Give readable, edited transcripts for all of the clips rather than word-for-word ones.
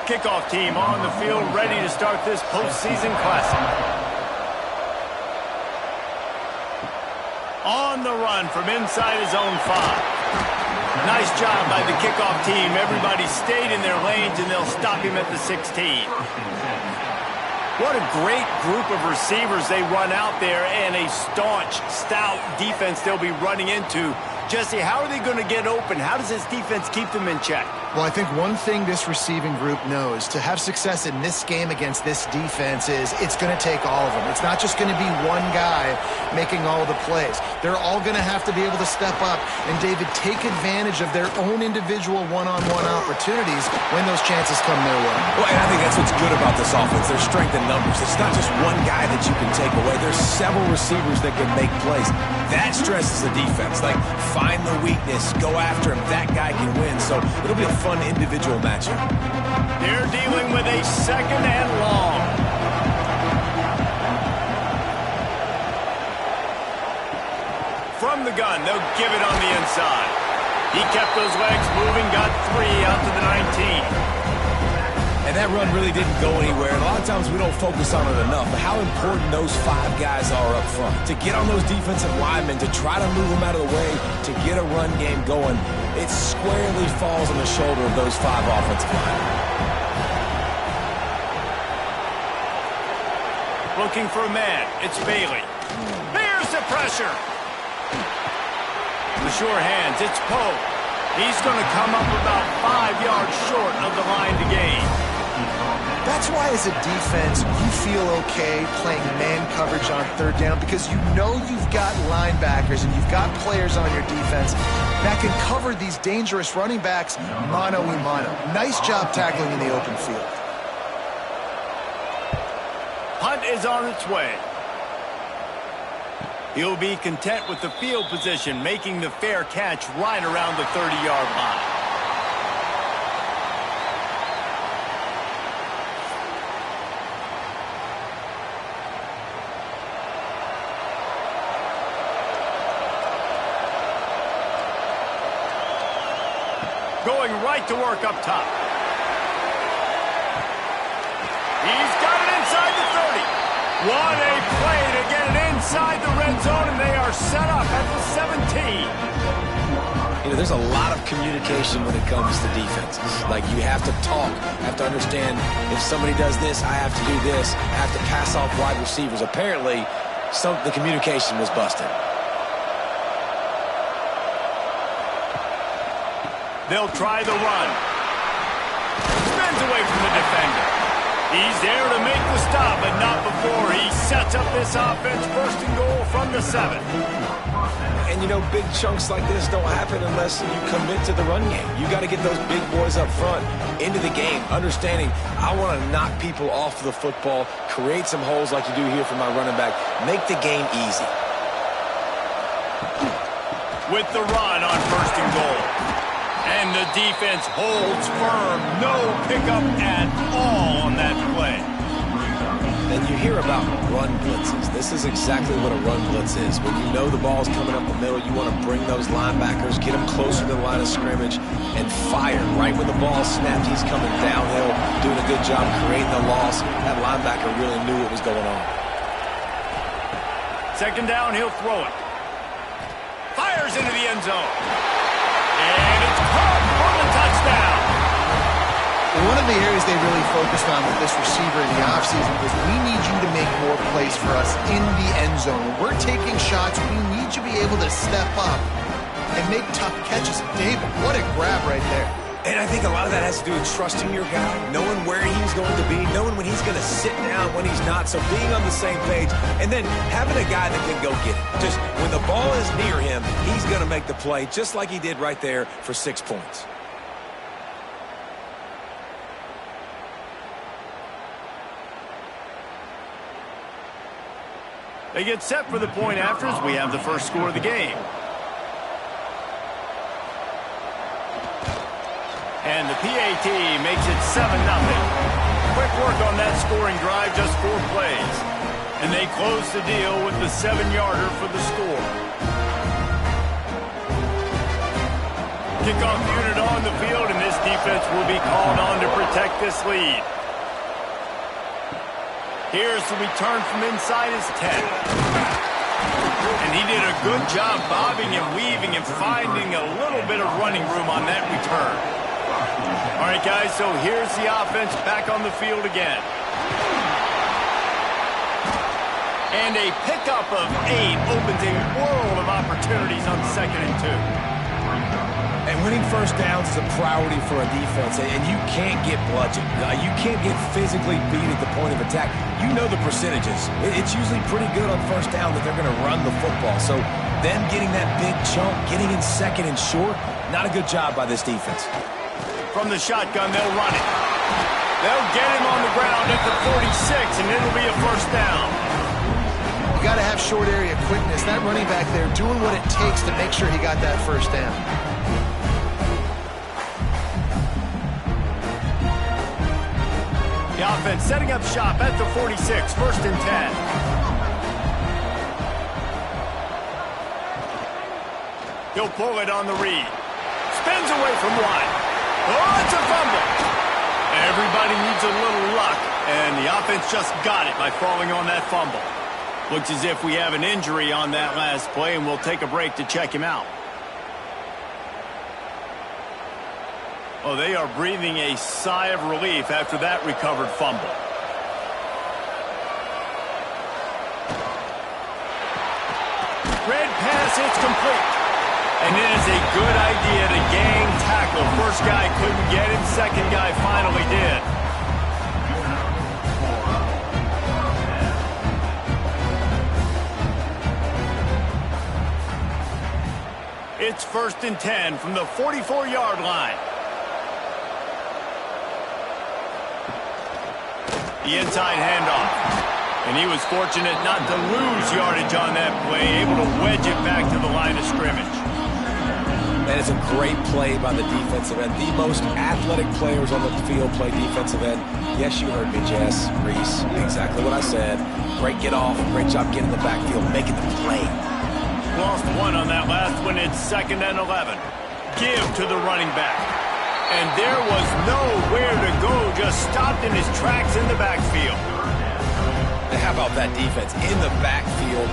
Kickoff team on the field, ready to start this postseason classic. On the run from inside his own 5. Nice job by the kickoff team. Everybody stayed in their lanes, and they'll stop him at the 16. What a great group of receivers they run out there, and a staunch, stout defense they'll be running into. Jesse, how are they going to get open? How does this defense keep them in check? Well, I think one thing this receiving group knows to have success in this game against this defense is it's going to take all of them. It's not just going to be one guy making all of the plays. They're all going to have to be able to step up and, David, take advantage of their own individual one-on-one opportunities when those chances come their way. Well, and I think that's what's good about this offense. Their strength in numbers. It's not just one guy that you can take away. There's several receivers that can make plays. That stresses the defense. Like, find the weakness, go after him. That guy can win. So it'll be a fun individual matchup. They're dealing with a 2nd and long. From the gun, they'll give it on the inside. He kept those legs moving, got 3 out to the 19. And that run really didn't go anywhere. And a lot of times we don't focus on it enough, but how important those 5 guys are up front. To get on those defensive linemen, to try to move them out of the way, to get a run game going, it squarely falls on the shoulder of those 5 offensive linemen. Looking for a man. It's Bailey. There's the pressure. The sure hands. It's Poe. He's going to come up about 5 yards short of the line to gain. That's why, as a defense, you feel okay playing man coverage on 3rd down because you know you've got linebackers and you've got players on your defense that can cover these dangerous running backs mano-a-mano. Nice job tackling in the open field. Hunt is on its way. He'll be content with the field position, making the fair catch right around the 30-yard line. Going right to work up top. He's got it inside the 30. What a play to get it inside the red zone, and they are set up at the 17. You know, there's a lot of communication when it comes to defenses. Like, you have to talk, you have to understand if somebody does this, I have to do this, I have to pass off wide receivers. Apparently, the communication was busted. They'll try the run. Spins away from the defender. He's there to make the stop, but not before he sets up this offense. 1st and goal from the 7. And, you know, big chunks like this don't happen unless you commit to the run game. You got to get those big boys up front into the game, understanding I want to knock people off the football, create some holes like you do here for my running back, make the game easy. With the run on 1st and goal. And the defense holds firm. No pickup at all on that play. And you hear about run blitzes. This is exactly what a run blitz is. When you know the ball's coming up the middle, you want to bring those linebackers, get them closer to the line of scrimmage, and fire. Right when the ball snapped, he's coming downhill, doing a good job creating the loss. That linebacker really knew what was going on. 2nd down, he'll throw it. Fires into the end zone. And it's caught for the touchdown. One of the areas they really focused on with this receiver in the offseason was we need you to make more plays for us in the end zone. When we're taking shots, we need you to be able to step up and make tough catches. David, what a grab right there. And I think a lot of that has to do with trusting your guy, knowing where he's going to be, knowing when he's going to sit down, when he's not, so being on the same page, and then having a guy that can go get it. Just when the ball is near him, he's going to make the play, just like he did right there for 6 points. They get set for the point after as we have the first score of the game. And the PAT makes it 7-0. Quick work on that scoring drive, just 4 plays. And they close the deal with the 7-yarder for the score. Kickoff unit on the field, and this defense will be called on to protect this lead. Here's the return from inside his 10. And he did a good job bobbing and weaving and finding a little bit of running room on that return. All right, guys, so here's the offense back on the field again. And a pickup of 8 opens a world of opportunities on 2nd and 2. And winning first downs is a priority for a defense, and you can't get bludgeoned. You can't get physically beat at the point of attack. You know the percentages. It's usually pretty good on first down that they're going to run the football. So them getting that big chunk, getting in 2nd and short, not a good job by this defense. From the shotgun, they'll run it. They'll get him on the ground at the 46, and it'll be a first down. You got to have short area quickness. That running back there doing what it takes to make sure he got that first down. The offense setting up shop at the 46, 1st and 10. He'll pull it on the read. Spins away from one. Oh, it's a fumble. Everybody needs a little luck, and the offense just got it by falling on that fumble. Looks as if we have an injury on that last play, and we'll take a break to check him out. Oh, they are breathing a sigh of relief after that recovered fumble. Red pass, it's complete. And it is a good idea to gang tackle. First guy couldn't get it, second guy finally did. It's 1st and 10 from the 44-yard line. The inside handoff. And he was fortunate not to lose yardage on that play, able to wedge it back to the line of scrimmage. That is a great play by the defensive end. The most athletic players on the field play defensive end. Yes, you heard me, Jess, Reese. Exactly what I said. Great get off. Great job getting the backfield, making the play. Lost one on that last one. It's 2nd and 11. Give to the running back. And there was nowhere to go, just stopped in his tracks in the backfield. And how about that defense? In the backfield,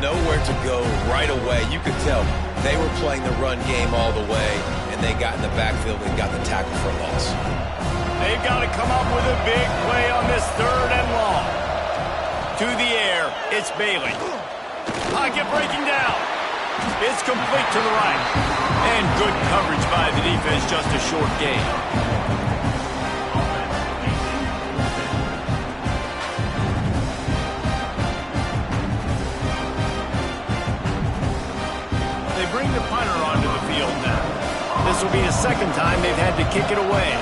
nowhere to go right away. You could tell they were playing the run game all the way, and they got in the backfield and got the tackle for a loss. They've got to come up with a big play on this 3rd and long. To the air, it's Bailey. Pocket breaking down. It's complete to the right. And good coverage by the defense, just a short gain. They bring the punter onto the field now. This will be the 2nd time they've had to kick it away.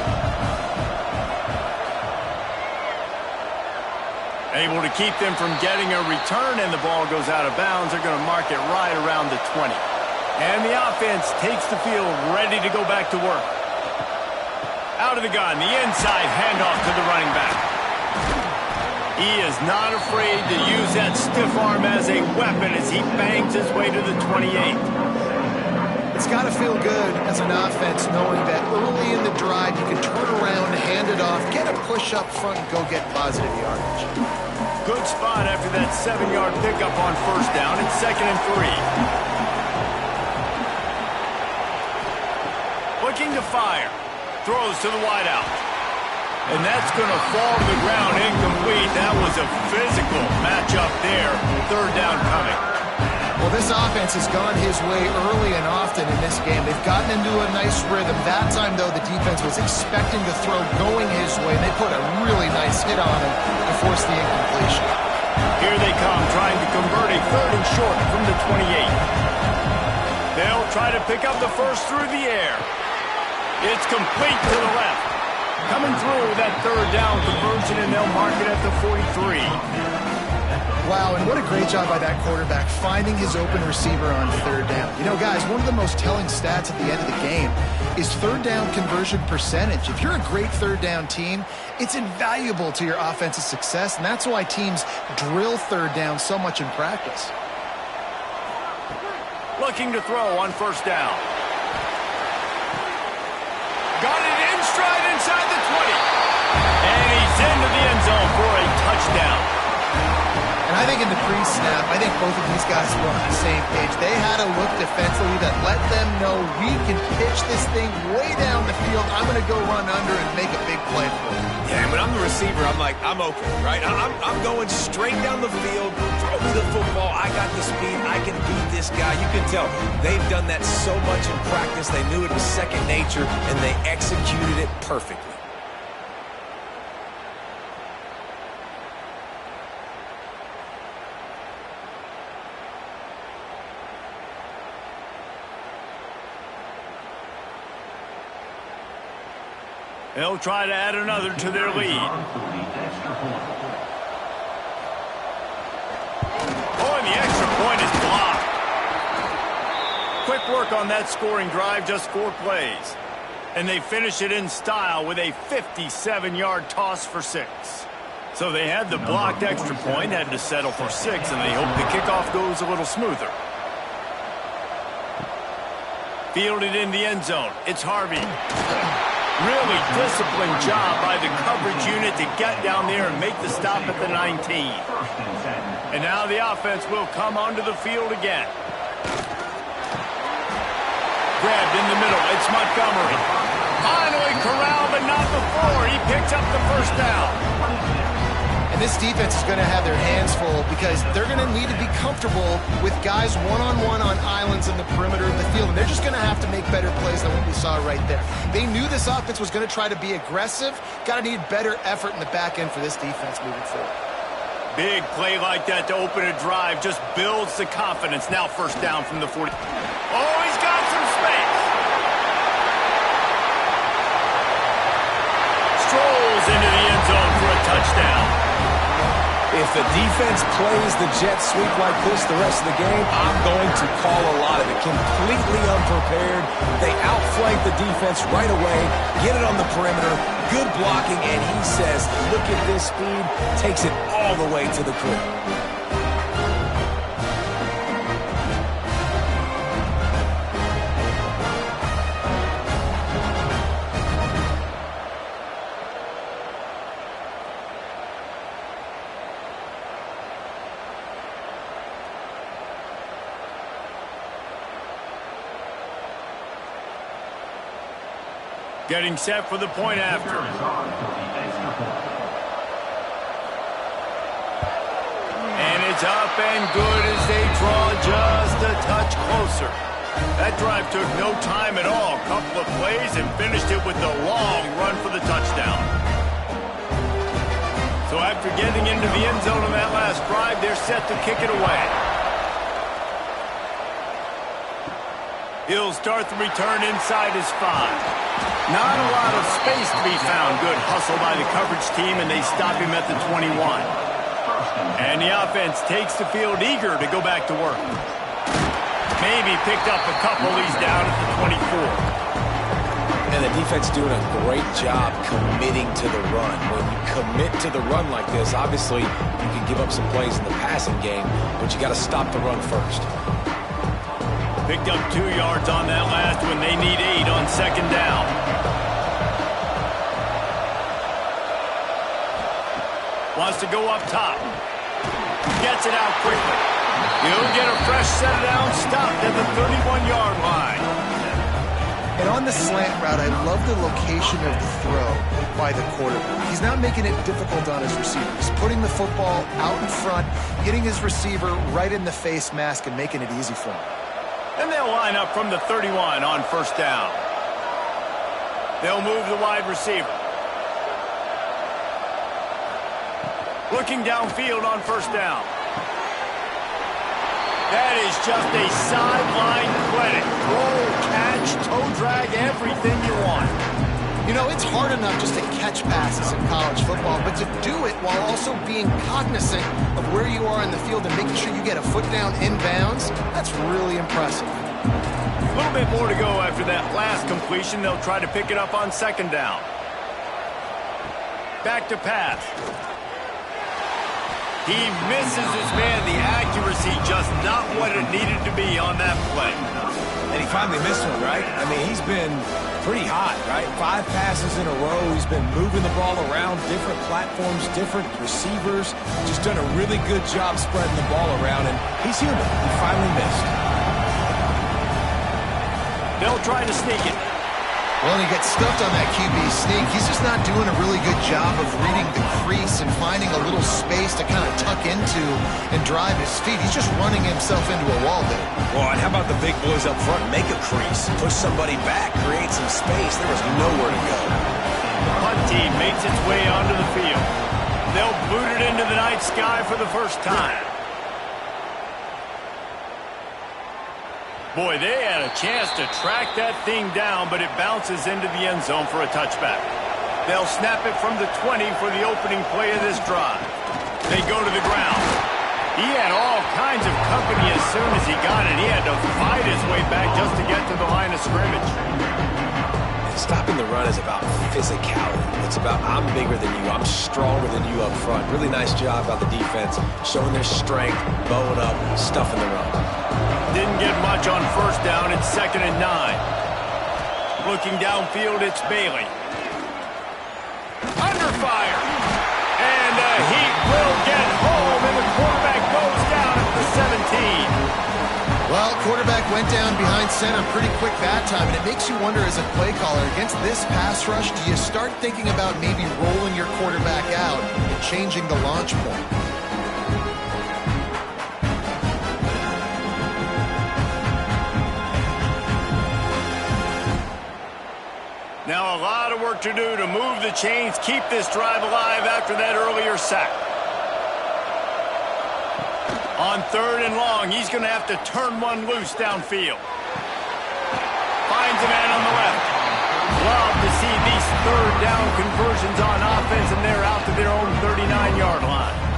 Able to keep them from getting a return, and the ball goes out of bounds. They're going to mark it right around the 20. And the offense takes the field, ready to go back to work. Out of the gun, the inside handoff to the running back. He is not afraid to use that stiff arm as a weapon as he bangs his way to the 28. It's got to feel good as an offense knowing that early in the drive you can turn around, hand it off, get a push up front, and go get positive yardage. Good spot after that 7-yard pickup on first down. It's 2nd and 3. Looking to fire. Throws to the wideout. And that's going to fall to the ground incomplete. That was a physical matchup there. 3rd down coming. Well, this offense has gone his way early and often in this game. They've gotten into a nice rhythm. That time, though, the defense was expecting the throw going his way. They put a really nice hit on him to force the incompletion. Here they come, trying to convert a 3rd and short from the 28. They'll try to pick up the first through the air. It's complete to the left. Coming through that 3rd down conversion, and they'll mark it at the 43. Wow, and what a great job by that quarterback finding his open receiver on 3rd down. You know, guys, one of the most telling stats at the end of the game is 3rd down conversion percentage. If you're a great 3rd down team, it's invaluable to your offensive success, and that's why teams drill 3rd down so much in practice. Looking to throw on first down. And he's into the end zone for a touchdown. And I think in the pre-snap, I think both of these guys were on the same page. They had a look defensively that let them know we can pitch this thing way down the field. I'm going to go run under and make a big play for it. Yeah, and when I'm the receiver, I'm like, I'm open, right? I'm going straight down the field. Throw me the football. I got the speed. I can beat this guy. You can tell they've done that so much in practice. They knew it was second nature, and they executed it perfectly. They'll try to add another to their lead. Oh, and the extra point is blocked. Quick work on that scoring drive, just 4 plays. And they finish it in style with a 57-yard toss for 6. So they had the blocked extra point, had to settle for 6, and they hope the kickoff goes a little smoother. Fielded in the end zone. It's Harvey. Really disciplined job by the coverage unit to get down there and make the stop at the 19. And now the offense will come onto the field again. Grabbed in the middle. It's Montgomery. Finally corralled, but not before. He picks up the first down. And this defense is going to have their hands full because they're going to need to be comfortable with guys one-on-one on islands in the perimeter of the field. And they're just going to have to make better plays than what we saw right there. They knew this offense was going to try to be aggressive. Got to need better effort in the back end for this defense moving forward. Big play like that to open a drive just builds the confidence. Now first down from the 40. Oh, he's got some space. Strolls into the end zone for a touchdown. If the defense plays the jet sweep like this the rest of the game, I'm going to call a lot of it. Completely unprepared. They outflank the defense right away, get it on the perimeter, good blocking, and he says, look at this speed, takes it all the way to the clip. Getting set for the point after. And it's up and good as they draw just a touch closer. That drive took no time at all. Couple of plays and finished it with the long run for the touchdown. So after getting into the end zone on that last drive, they're set to kick it away. He'll start the return inside his 5. Not a lot of space to be found. Good hustle by the coverage team, and they stop him at the 21. And the offense takes the field eager to go back to work. Maybe picked up a couple. He's down at the 24. And the defense doing a great job committing to the run. When you commit to the run like this, obviously you can give up some plays in the passing game, but you got to stop the run first. Picked up 2 yards on that last one. They need 8 on second down. Wants to go up top. Gets it out quickly. He'll get a fresh set down, stopped at the 31-yard line. And on the slant route, I love the location of the throw by the quarterback. He's not making it difficult on his receiver. He's putting the football out in front, hitting his receiver right in the face mask and making it easy for him. And they'll line up from the 31 on first down. They'll move the wide receiver. Looking downfield on first down. That is just a sideline credit. Roll, catch, toe drag, everything you want. You know, it's hard enough just to catch passes in college football, but to do it while also being cognizant of where you are in the field and making sure you get a foot down inbounds, that's really impressive. A little bit more to go after that last completion. They'll try to pick it up on second down. Back to pass. He misses his man. The accuracy just not what it needed to be on that play. And he finally missed one, right? I mean, he's been pretty hot, right? 5 passes in a row. He's been moving the ball around, different platforms, different receivers. Just done a really good job spreading the ball around, and he's human. He finally missed. They'll try to sneak it. Well, he gets stuffed on that QB sneak. He's just not doing a really good job of reading the crease and finding a little space to kind of tuck into and drive his feet. He's just running himself into a wall there. Well, and how about the big boys up front? Make a crease, push somebody back, create some space. There was nowhere to go. The punt team makes its way onto the field. They'll boot it into the night sky for the first time. Boy, they had a chance to track that thing down, but it bounces into the end zone for a touchback. They'll snap it from the 20 for the opening play of this drive. They go to the ground. He had all kinds of company as soon as he got it. He had to fight his way back just to get to the line of scrimmage. Stopping the run is about physicality. It's about I'm bigger than you, I'm stronger than you up front. Really nice job by the defense, showing their strength, bowing up, stuffing the run. Didn't get much on first down. It's 2nd and 9. Looking downfield, it's Bailey. Under fire. And the Heat will get home, and the quarterback goes down at the 17. Well, quarterback went down behind center pretty quick that time, and it makes you wonder as a play caller, against this pass rush, do you start thinking about maybe rolling your quarterback out and changing the launch point? Now a lot of work to do to move the chains, keep this drive alive after that earlier sack. On 3rd and long, he's going to have to turn one loose downfield. Finds a man on the left. Love to see these 3rd down conversions on offense, and they're out to their own 39-yard line.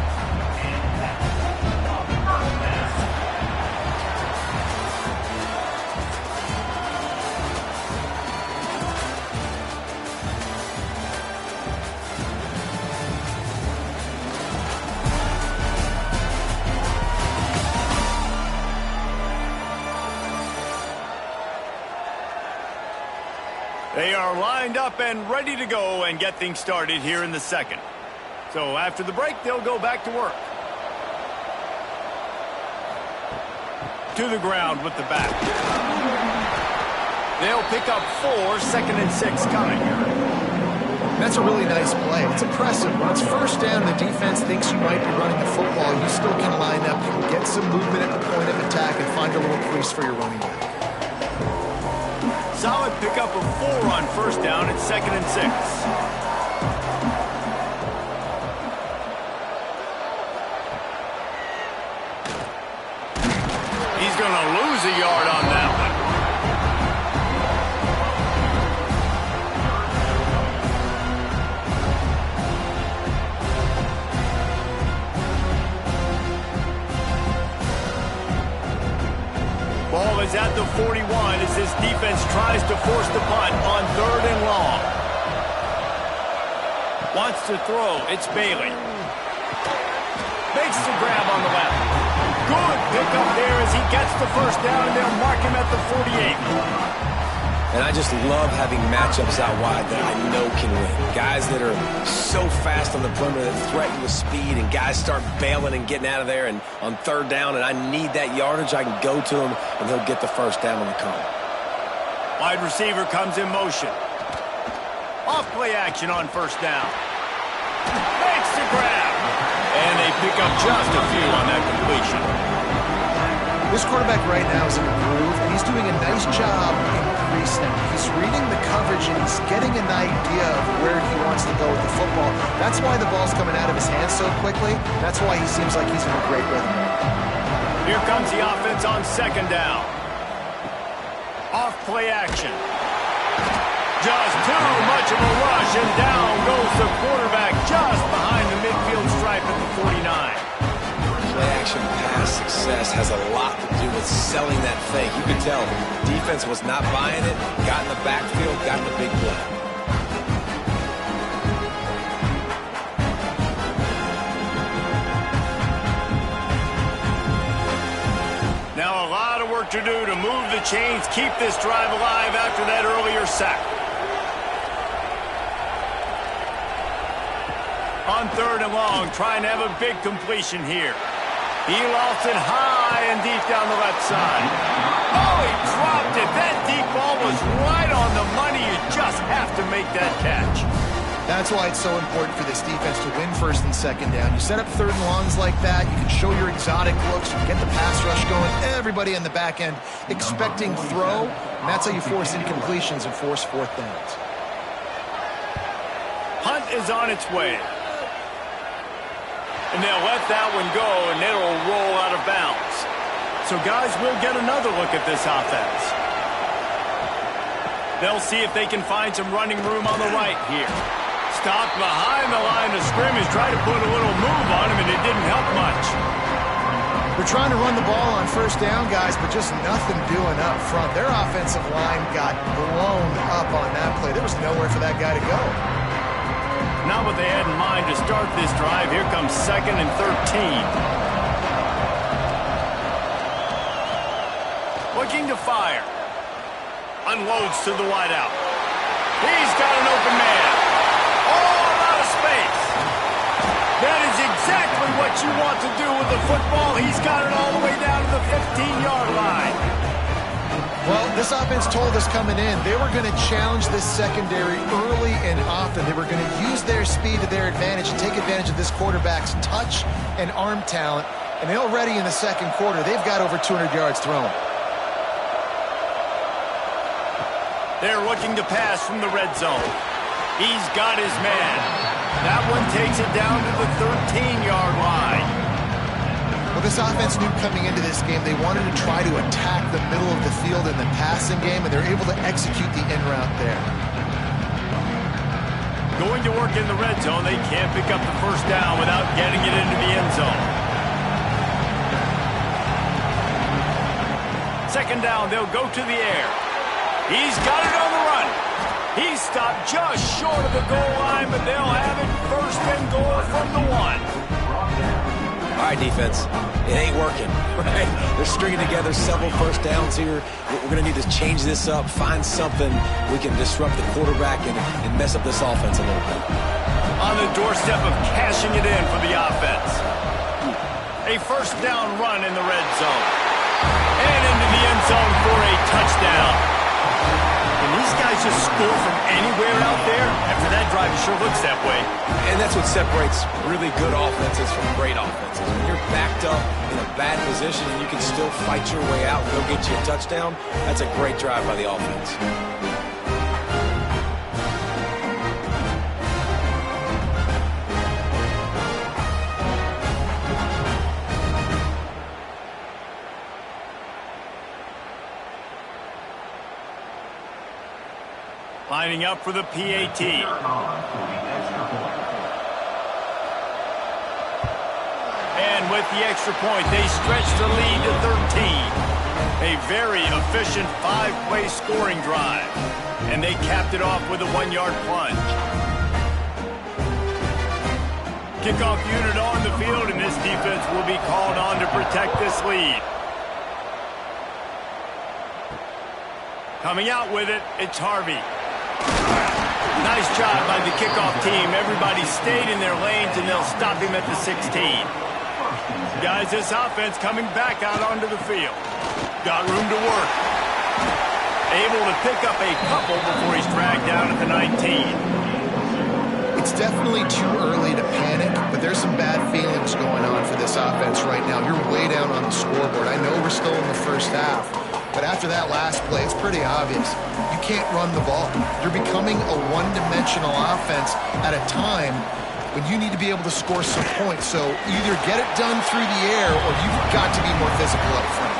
They are lined up and ready to go and get things started here in the 2nd. So after the break, they'll go back to work. To the ground with the back. They'll pick up 4, 2nd and 6 coming. That's a really nice play. It's impressive. When it's first down, the defense thinks you might be running the football. You still can line up, you can get some movement at the point of attack, and find a little crease for your running back. Solid pickup of 4 on first down. It's 2nd and 6. He's going to lose a yard on that one. Ball is at the 41 as this defense tries to force the punt on 3rd and long. Wants to throw. It's Bailey. Makes the grab on the left. Good pickup there as he gets the first down, and they'll mark him at the 48. And I just love having matchups out wide that I know can win. Guys that are so fast on the perimeter that threaten with speed, and guys start bailing and getting out of there. And on 3rd down, and I need that yardage, I can go to him, and he'll get the first down on the come. Wide receiver comes in motion. Off play action on first down. Makes the grab. And they pick up just a few on that completion. This quarterback right now is in a groove, and he's doing a nice job in crease now. He's reading the coverage, and he's getting an idea of where he wants to go with the football. That's why the ball's coming out of his hands so quickly. That's why he seems like he's in a great rhythm. Here comes the offense on 2nd down. Off play action. Just too much of a rush, and down goes the quarterback just behind the midfield stripe at the 49. Play-action pass success has a lot to do with selling that fake. You could tell defense was not buying it, got in the backfield, got the big play. Now a lot of work to do to move the chains, keep this drive alive after that earlier sack. On 3rd and long, trying to have a big completion here. He lost it high and deep down the left side. Oh, he dropped it. That deep ball was right on the money. You just have to make that catch. That's why it's so important for this defense to win 1st and 2nd down. You set up 3rd and longs like that, you can show your exotic looks, you can get the pass rush going, everybody in the back end expecting throw, and that's how you force incompletions and force 4th downs. Hunt is on its way. And they'll let that one go, and it'll roll out of bounds. So, guys, we'll get another look at this offense. They'll see if they can find some running room on the right here. Stopped behind the line of scrimmage, tried to put a little move on him, and it didn't help much. They're trying to run the ball on 1st down, guys, but just nothing doing up front. Their offensive line got blown up on that play. There was nowhere for that guy to go. Not what they had in mind to start this drive. Here comes 2nd and 13. Looking to fire. Unloads to the wideout. He's got an open man. All out of space. That is exactly what you want to do with the football. He's got it all the way down to the 15-yard line. Well, this offense told us coming in they were going to challenge this secondary early and often. They were going to use their speed to their advantage and take advantage of this quarterback's touch and arm talent. And already in the 2nd quarter, they've got over 200 yards thrown. They're looking to pass from the red zone. He's got his man. That one takes it down to the 13-yard line. Well, this offense knew coming into this game they wanted to try to attack the middle of the field in the passing game, and they're able to execute the in route there. Going to work in the red zone. They can't pick up the 1st down without getting it into the end zone. 2nd down, they'll go to the air. He's got it on the run. He stopped just short of the goal line, but they'll have it 1st and goal from the 1. All right, defense. It ain't working, right? They're stringing together several 1st downs here. We're going to need to change this up, find something we can disrupt the quarterback and mess up this offense a little bit. On the doorstep of cashing it in for the offense. A 1st down run in the red zone. And into the end zone for a touchdown. Can these guys just score from anywhere out there? After that drive, it sure looks that way. And that's what separates really good offenses from great offenses. When you're backed up in a bad position and you can still fight your way out and go get you a touchdown, that's a great drive by the offense. Lining up for the PAT. And with the extra point, they stretch the lead to 13. A very efficient 5-play scoring drive. And they capped it off with a 1-yard plunge. Kickoff unit on the field, and this defense will be called on to protect this lead. Coming out with it, it's Harvey. Nice job by the kickoff team. Everybody stayed in their lanes, and they'll stop him at the 16. Guys, this offense coming back out onto the field. Got room to work. Able to pick up a couple before he's dragged down at the 19. It's definitely too early to panic, but there's some bad feelings going on for this offense right now. You're way down on the scoreboard. I know we're still in the 1st half, but after that last play, it's pretty obvious. You can't run the ball. You're becoming a one-dimensional offense at a time when you need to be able to score some points. So either get it done through the air or you've got to be more physical up front.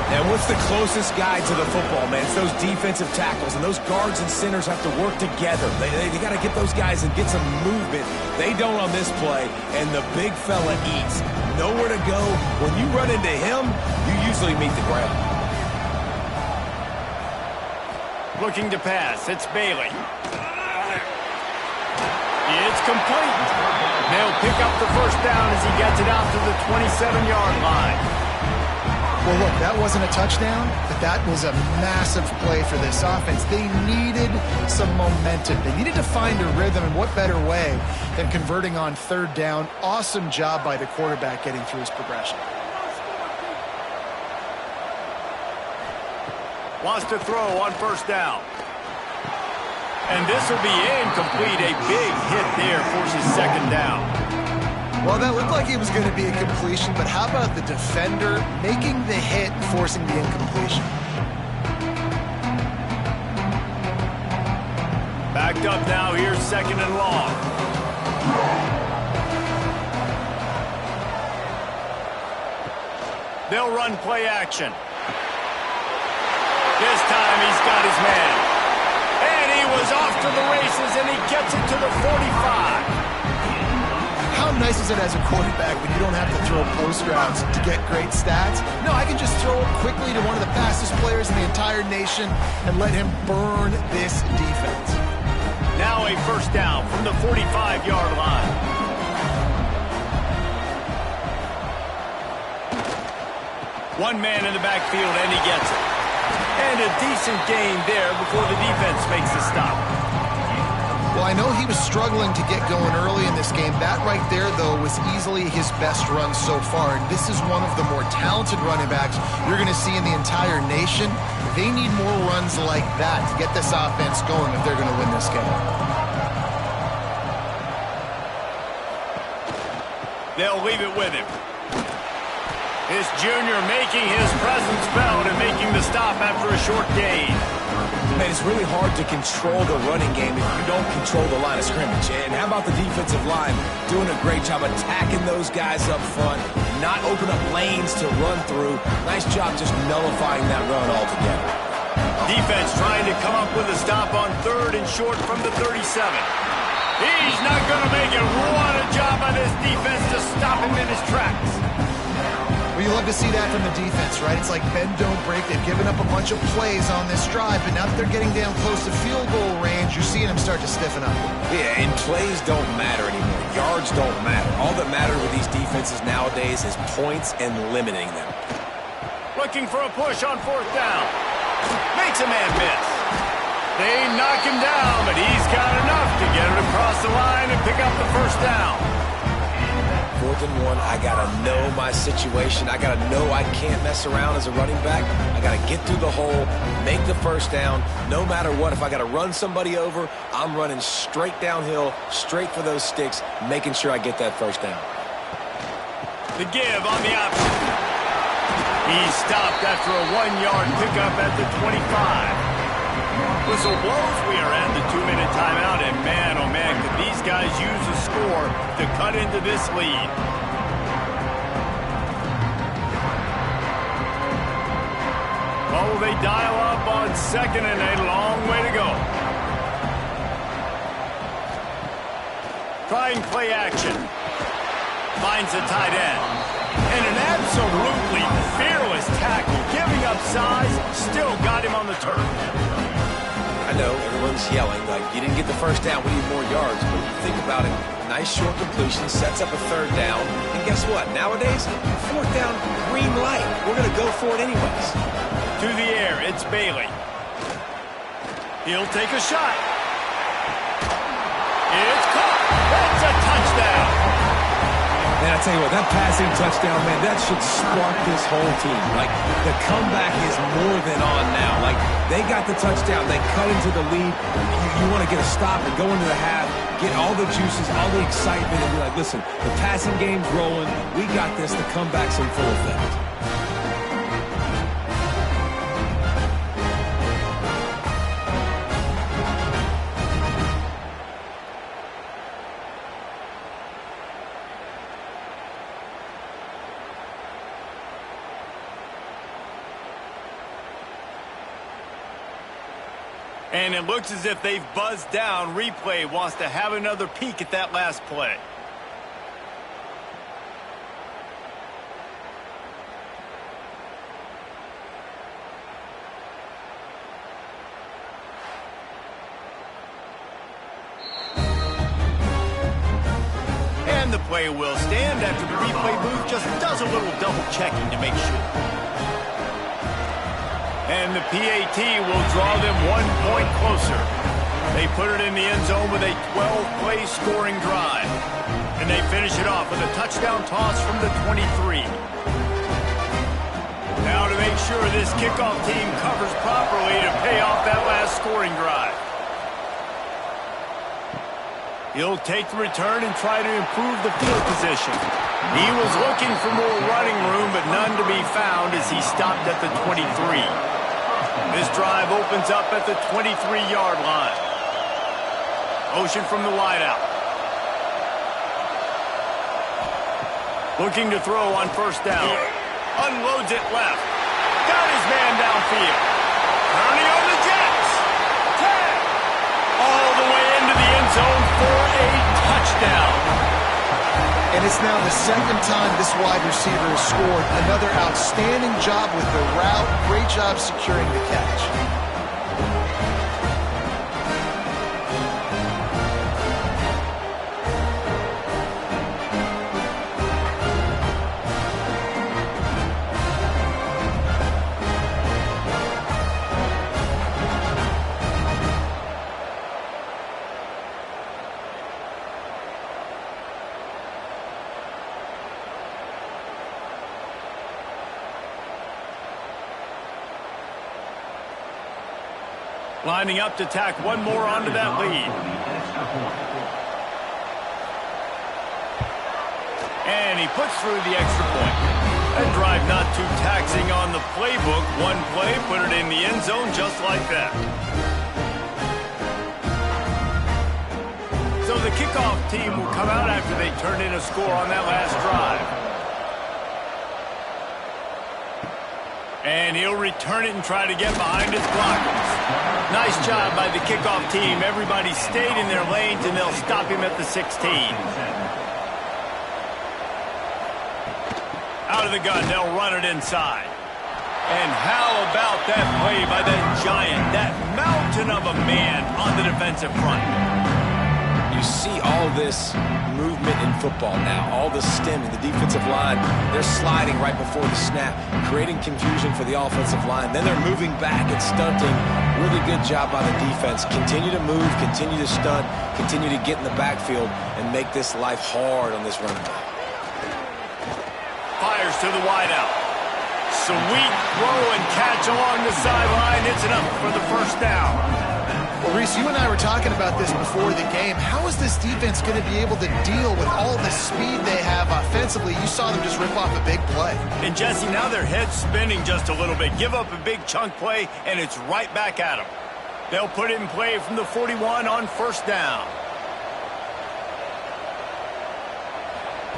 And what's the closest guy to the football, man? It's those defensive tackles, and those guards and centers have to work together. They got to get those guys and get some movement. They don't on this play, and the big fella eats. Nowhere to go. When you run into him, you usually meet the ground. Looking to pass. It's Bailey. It's complete. They'll pick up the 1st down as he gets it out to the 27-yard line. Well, look, that wasn't a touchdown, but that was a massive play for this offense. They needed some momentum. They needed to find a rhythm, and what better way than converting on third down. Awesome job by the quarterback getting through his progression. Wants to throw on first down. And this will be incomplete. A big hit there forces second down. Well, that looked like it was going to be a completion, but how about the defender making the hit, forcing the incompletion? Backed up now, here's second and long. They'll run play action. This time he's got his man. And he was off to the races, and he gets it to the 45. How nice is it as a quarterback when you don't have to throw post routes to get great stats? No, I can just throw it quickly to one of the fastest players in the entire nation and let him burn this defense. Now a first down from the 45-yard line. One man in the backfield, and he gets it. And a decent gain there before the defense makes the stop. Well, I know he was struggling to get going early in this game. That right there, though, was easily his best run so far. And this is one of the more talented running backs you're going to see in the entire nation. They need more runs like that to get this offense going if they're going to win this game. They'll leave it with him. This junior making his presence felt and making the stop after a short gain. Man, it's really hard to control the running game if you don't control the line of scrimmage. And how about the defensive line doing a great job attacking those guys up front, not open up lanes to run through. Nice job just nullifying that run altogether. Defense trying to come up with a stop on third and short from the 37. He's not going to make it. What a job by this defense to stop him in his tracks. Well, you love to see that from the defense, right? It's like bend, don't break. They've given up a bunch of plays on this drive, but now that they're getting down close to field goal range, you're seeing them start to stiffen up. Yeah, and plays don't matter anymore. Yards don't matter. All that matters with these defenses nowadays is points and limiting them. Looking for a push on fourth down. Makes a man miss. They knock him down, but he's got enough to get it across the line and pick up the first down. 4th and 1, I got to know my situation. I got to know I can't mess around as a running back. I got to get through the hole, make the first down. No matter what, if I got to run somebody over, I'm running straight downhill, straight for those sticks, making sure I get that first down. The give on the option. He stopped after a 1-yard pickup at the 25. Whistle blows, we are at the 2-minute timeout, and man, oh man, could these guys use a score to cut into this lead. Oh, they dial up on second, and a long way to go. Trying play action. Finds a tight end. And an absolutely fearless tackle, giving up size, still got him on the turf. I know everyone's yelling, like, you didn't get the first down, we need more yards. But you think about it, nice short completion, sets up a third down. And guess what? Nowadays, 4th down, green light. We're going to go for it anyways. To the air, it's Bailey. He'll take a shot. It's caught. That's a touchdown. And I tell you what, that passing touchdown, man, that should spark this whole team. Like, the comeback is more than on now. Like, they got the touchdown. They cut into the lead. You want to get a stop and go into the half, get all the juices, all the excitement, and be like, listen, the passing game's rolling. We got this. The comeback's in full effect. And it looks as if they've buzzed down. Replay wants to have another peek at that last play. And the play will stand after the replay booth just does a little double checking to make sure. And the PAT will draw them 1 point closer. They put it in the end zone with a 12-play scoring drive. And they finish it off with a touchdown toss from the 23. Now to make sure this kickoff team covers properly to pay off that last scoring drive. He'll take the return and try to improve the field position. He was looking for more running room, but none to be found as he stopped at the 23. This drive opens up at the 23-yard line. Motion from the wideout. Looking to throw on first down. Unloads it left. Got his man downfield. Turning on the jets. 10. All the way into the end zone for a touchdown. And it's now the second time this wide receiver has scored. Another outstanding job with the route. Great job securing the catch. Lining up to tack one more onto that lead. And he puts through the extra point. That drive not too taxing on the playbook. One play, put it in the end zone just like that. So the kickoff team will come out after they turn in a score on that last drive. And he'll return it and try to get behind his blockers. Nice job by the kickoff team. Everybody stayed in their lanes, and they'll stop him at the 16. Out of the gun, they'll run it inside. And how about that play by that giant, that mountain of a man on the defensive front? You see all this movement in football now, all the stemming, the defensive line, they're sliding right before the snap, creating confusion for the offensive line. Then they're moving back and stunting. Really good job by the defense. Continue to move, continue to stunt, continue to get in the backfield and make this life hard on this running back. Fires to the wideout. Sweet throw and catch along the sideline. It's enough for the first down. Well, Reese, you and I were talking about this before the game. How is this defense going to be able to deal with all the speed they have offensively? You saw them just rip off a big play. And, Jesse, now their head's spinning just a little bit. Give up a big chunk play, and it's right back at them. They'll put it in play from the 41 on first down.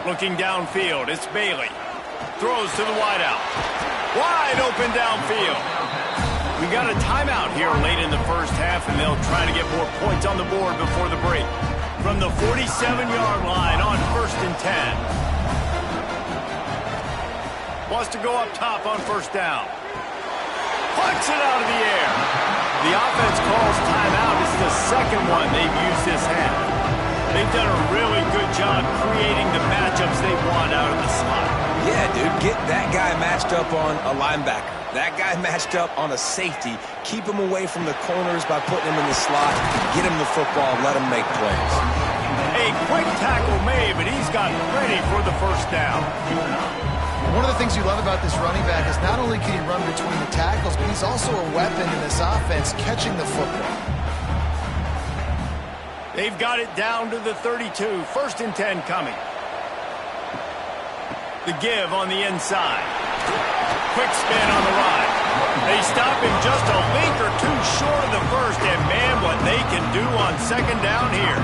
Looking downfield, it's Bailey. Throws to the wideout. Wide open downfield. We got a timeout here late in the first half, and they'll try to get more points on the board before the break. From the 47-yard line on first and 10. Wants to go up top on first down. Plucks it out of the air. The offense calls timeout. It's the second one they've used this half. They've done a really good job creating the matchups they want out of the slot. Yeah, dude, get that guy matched up on a linebacker. That guy matched up on a safety. Keep him away from the corners by putting him in the slot. Get him the football. Let him make plays. A quick tackle made, but he's got plenty for the first down. One of the things you love about this running back is not only can he run between the tackles, but he's also a weapon in this offense, catching the football. They've got it down to the 32. First and 10 coming. The give on the inside. Quick spin on the ride. They stop him just a link or two short of the first, and man, what they can do on second down here.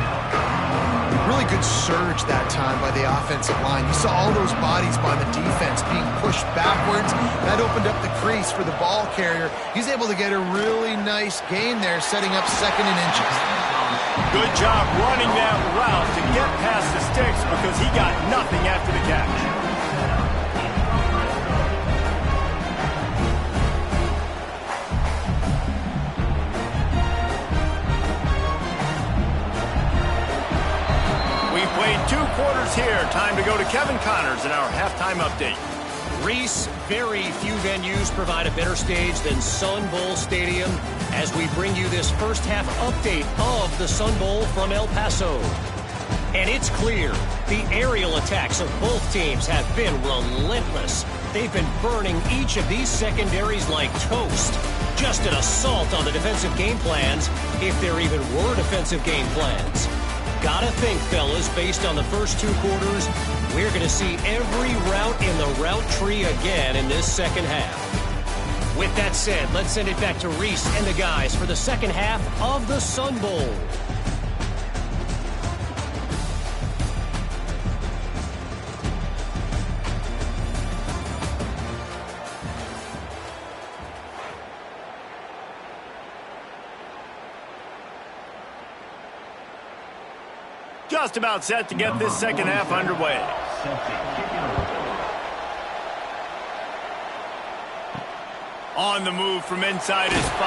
Really good surge that time by the offensive line. You saw all those bodies by the defense being pushed backwards. That opened up the crease for the ball carrier. He's able to get a really nice gain there, setting up second and inches. Good job running that route to get past the sticks because he got nothing after the catch. Played 2 quarters here. Time to go to Kevin Connors in our halftime update. Reese, very few venues provide a better stage than Sun Bowl Stadium as we bring you this first half update of the Sun Bowl from El Paso. And it's clear, the aerial attacks of both teams have been relentless. They've been burning each of these secondaries like toast. Just an assault on the defensive game plans, if there even were defensive game plans. Gotta think, fellas, based on the first 2 quarters, we're going to see every route in the route tree again in this second half. With that said, let's send it back to Reese and the guys for the second half of the Sun Bowl. Just about set to get this second half underway. On the move from inside his 5.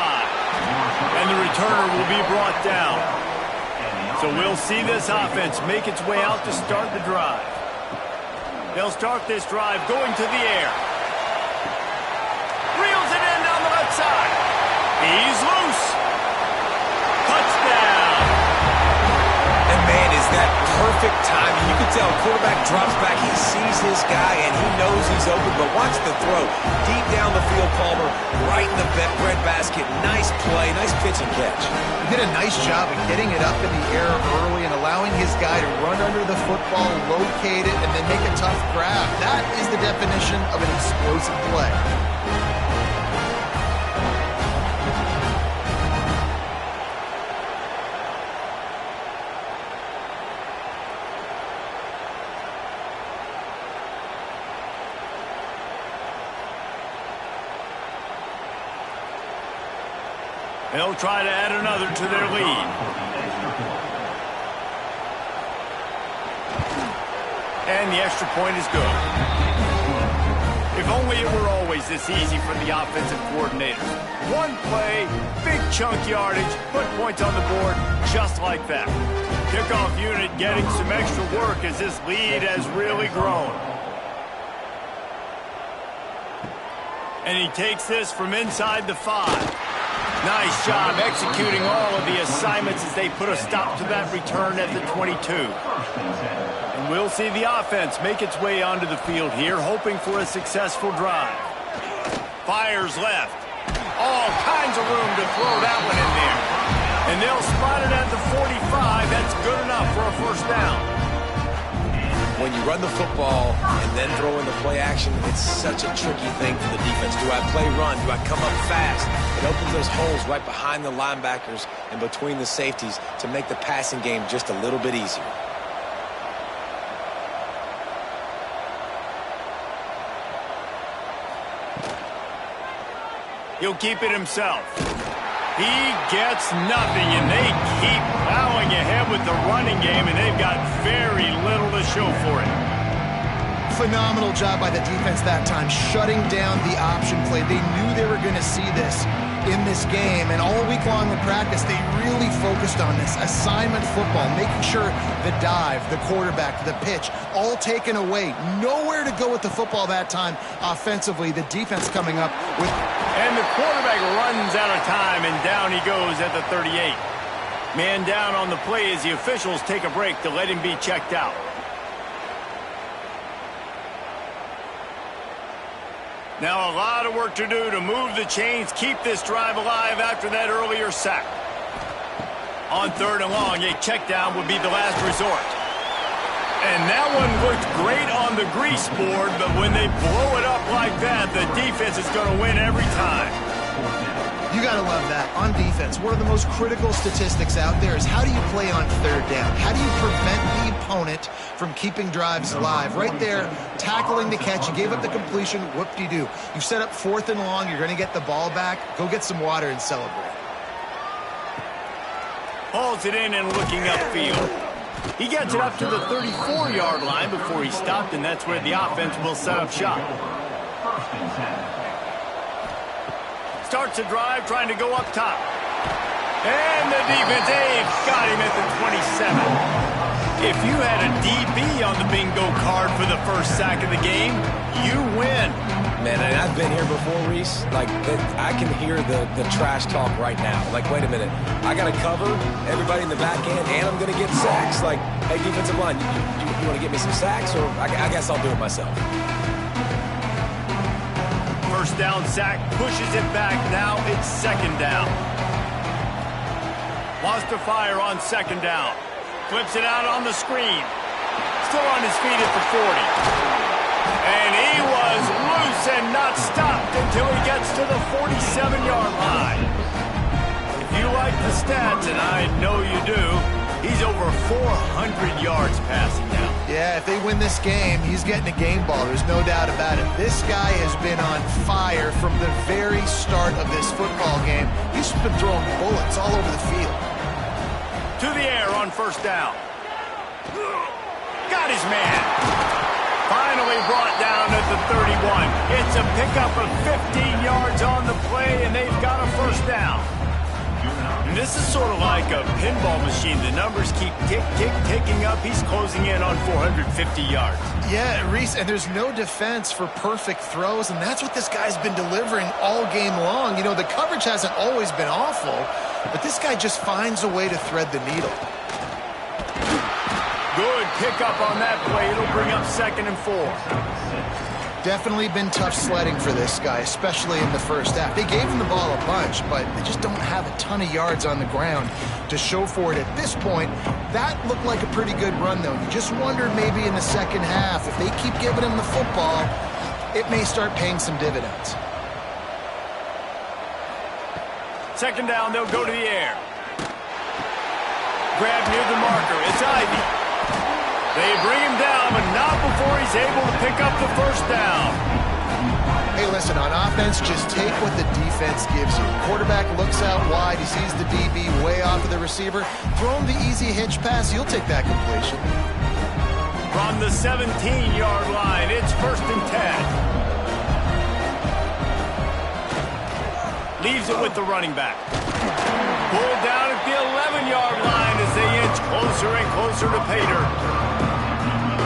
And the returner will be brought down. So we'll see this offense make its way out to start the drive. They'll start this drive going to the air. Reels it in down the left side. He's loose. Touchdown. And man, is that perfect timing. You can tell quarterback drops back. He sees his guy, and he knows he's open. But watch the throw. Deep down the field, Palmer, right in the breadbasket. Nice play, nice pitch and catch. He did a nice job of getting it up in the air early and allowing his guy to run under the football, locate it, and then make a tough grab. That is the definition of an explosive play. They'll try to add another to their lead. And the extra point is good. If only it were always this easy for the offensive coordinators. One play, big chunk yardage, put points on the board just like that. Kickoff unit getting some extra work as this lead has really grown. And he takes this from inside the 5. Nice job executing all of the assignments as they put a stop to that return at the 22. And we'll see the offense make its way onto the field here, hoping for a successful drive. Fires left. All kinds of room to throw that one in there. And they'll spot it at the 45. That's good enough for a first down. When you run the football and then throw in the play action, it's such a tricky thing for the defense. Do I play run? Do I come up fast? It opens those holes right behind the linebackers and between the safeties to make the passing game just a little bit easier. He'll keep it himself. He gets nothing, and they keep plowing ahead with the running game, and they've got very little to show for it. Phenomenal job by the defense that time, shutting down the option play. They knew they were going to see this in this game, and all week long in practice, they really focused on this assignment football, making sure the dive, the quarterback, the pitch, all taken away. Nowhere to go with the football that time offensively. The defense coming up with... And the quarterback runs out of time, and down he goes at the 38. Man down on the play as the officials take a break to let him be checked out. Now a lot of work to do to move the chains, keep this drive alive after that earlier sack. On 3rd and long, a check down would be the last resort. And that one looked great on the grease board, but when they blow it up like that, the defense is going to win every time. You got to love that. On defense, one of the most critical statistics out there is how do you play on 3rd down? How do you prevent the opponent from keeping drives alive? Right there, tackling the catch. You gave up the completion. Whoop-de-doo. You set up 4th and long. You're going to get the ball back. Go get some water and celebrate. Hauls it in and looking upfield. He gets it up to the 34-yard line before he stopped, and that's where the offense will set up shop. Starts a drive trying to go up top. And the defense, they've got him at the 27. If you had a DB on the bingo card for the first sack of the game, you win. Man, and I've been here before, Reese. Like, I can hear the trash talk right now. Like, wait a minute. I got to cover everybody in the back end, and I'm going to get sacks. Like, hey, defensive line, you want to get me some sacks? Or I guess I'll do it myself. First down sack, pushes it back. Now it's second down. Wants to fire on second down. Flips it out on the screen. Still on his feet at the 40. And he was loose and not stopped until he gets to the 47-yard line. If you like the stats, and I know you do, he's over 400 yards passing now. Yeah, if they win this game, he's getting a game ball. There's no doubt about it. This guy has been on fire from the very start of this football game. He's been throwing bullets all over the field. To the air on first down. Got his man. Finally brought down at the 31. It's a pickup of 15 yards on the play, and they've got a first down. And this is sort of like a pinball machine. The numbers keep ticking up. He's closing in on 450 yards. Yeah, Reese, and there's no defense for perfect throws, and that's what this guy's been delivering all game long. You know, the coverage hasn't always been awful, but this guy just finds a way to thread the needle. Good pickup on that play. It'll bring up 2nd and 4. Definitely been tough sledding for this guy, especially in the first half. They gave him the ball a bunch, but they just don't have a ton of yards on the ground to show for it at this point. That looked like a pretty good run, though. You just wondered maybe in the second half, if they keep giving him the football, it may start paying some dividends. Second down, they'll go to the air. Grab near the marker. It's Ivy. They bring him down, but not before he's able to pick up the first down. Hey, listen, on offense, just take what the defense gives you. Quarterback looks out wide. He sees the DB way off of the receiver. Throw him the easy hitch pass. You'll take that completion. From the 17-yard line, it's 1st and 10. Leaves it with the running back. Pulled down at the 11-yard line as they inch closer and closer to pay dirt.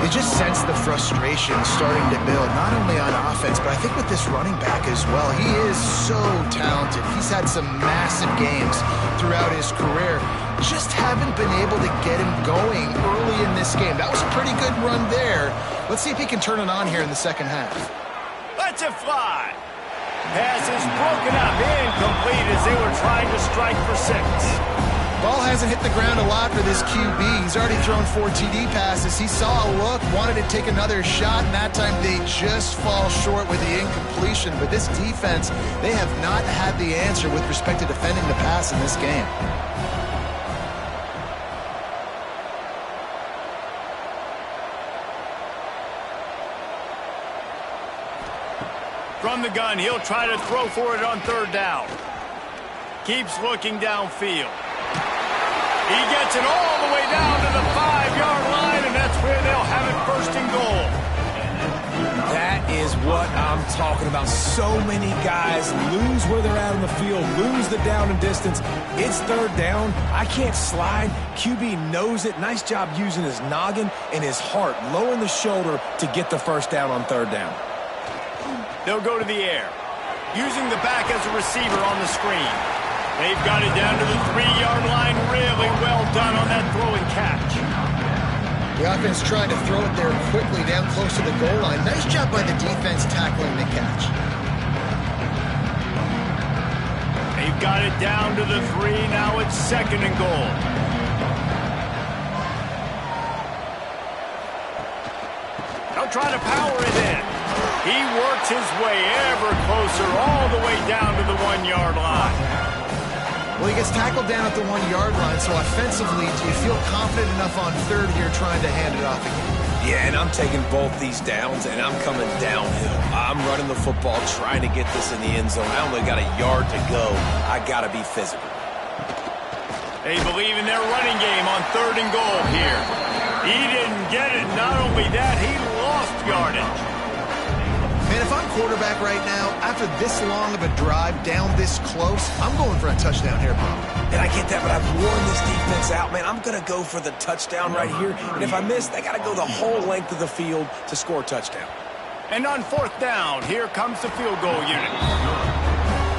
You just sense the frustration starting to build, not only on offense, but I think with this running back as well. He is so talented. He's had some massive games throughout his career. Just haven't been able to get him going early in this game. That was a pretty good run there. Let's see if he can turn it on here in the second half. Let's it fly. Pass is broken up, incomplete as they were trying to strike for 6. Ball hasn't hit the ground a lot for this QB. He's already thrown 4 TD passes. He saw a look, wanted to take another shot, and that time they just fall short with the incompletion. But this defense, they have not had the answer with respect to defending the pass in this game. From the gun, he'll try to throw for it on 3rd down. Keeps looking downfield. He gets it all the way down to the 5-yard line, and that's where they'll have it 1st and goal. That is what I'm talking about. So many guys lose where they're at on the field, lose the down and distance. It's 3rd down. I can't slide. QB knows it. Nice job using his noggin and his heart, lowering the shoulder to get the 1st down on 3rd down. They'll go to the air, using the back as a receiver on the screen. They've got it down to the 3-yard line. Really well done on that throw and catch. The offense trying to throw it there quickly down close to the goal line. Nice job by the defense tackling the catch. They've got it down to the 3. Now it's 2nd and goal. They'll try to power it in. He works his way ever closer all the way down to the 1-yard line. Well, he gets tackled down at the 1-yard line, so offensively, do you feel confident enough on 3rd here trying to hand it off again? Yeah, and I'm taking both these downs, and I'm coming downhill. I'm running the football, trying to get this in the end zone. I only got a yard to go. I got to be physical. They believe in their running game on 3rd and goal here. He didn't get it. Not only that, he lost yardage. Man, if I'm quarterback right now, after this long of a drive down this close, I'm going for a touchdown here, bro. And I get that, but I've worn this defense out, man. I'm going to go for the touchdown right here. And if I miss, they got to go the whole length of the field to score a touchdown. And on 4th down, here comes the field goal unit.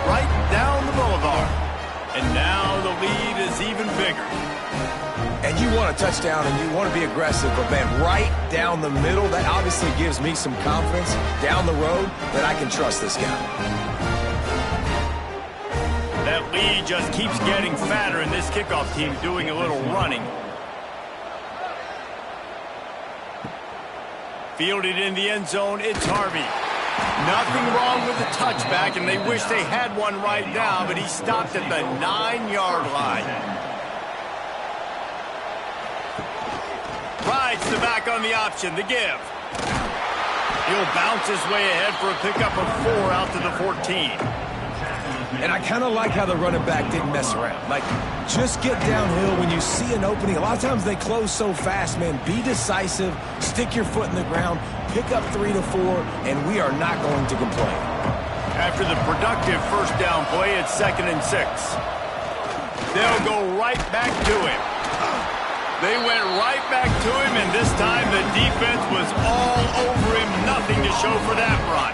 Right down the boulevard. And now the lead is even bigger. And you want a touchdown and you want to be aggressive, but man, right down the middle, that obviously gives me some confidence down the road that I can trust this guy. That lead just keeps getting fatter, and this kickoff team doing a little running. Fielded in the end zone, it's Harvey. Nothing wrong with the touchback, and they wish they had one right now, but he stopped at the 9-yard line. Rides the back on the option, the give. He'll bounce his way ahead for a pickup of 4 out to the 14. And I kind of like how the running back didn't mess around. Like, just get downhill when you see an opening. A lot of times they close so fast, man. Be decisive, stick your foot in the ground, pick up 3 to 4, and we are not going to complain. After the productive first down play, it's 2nd and 6. They'll go right back to him. They went right back to him, and this time the defense was all over him. Nothing to show for that run.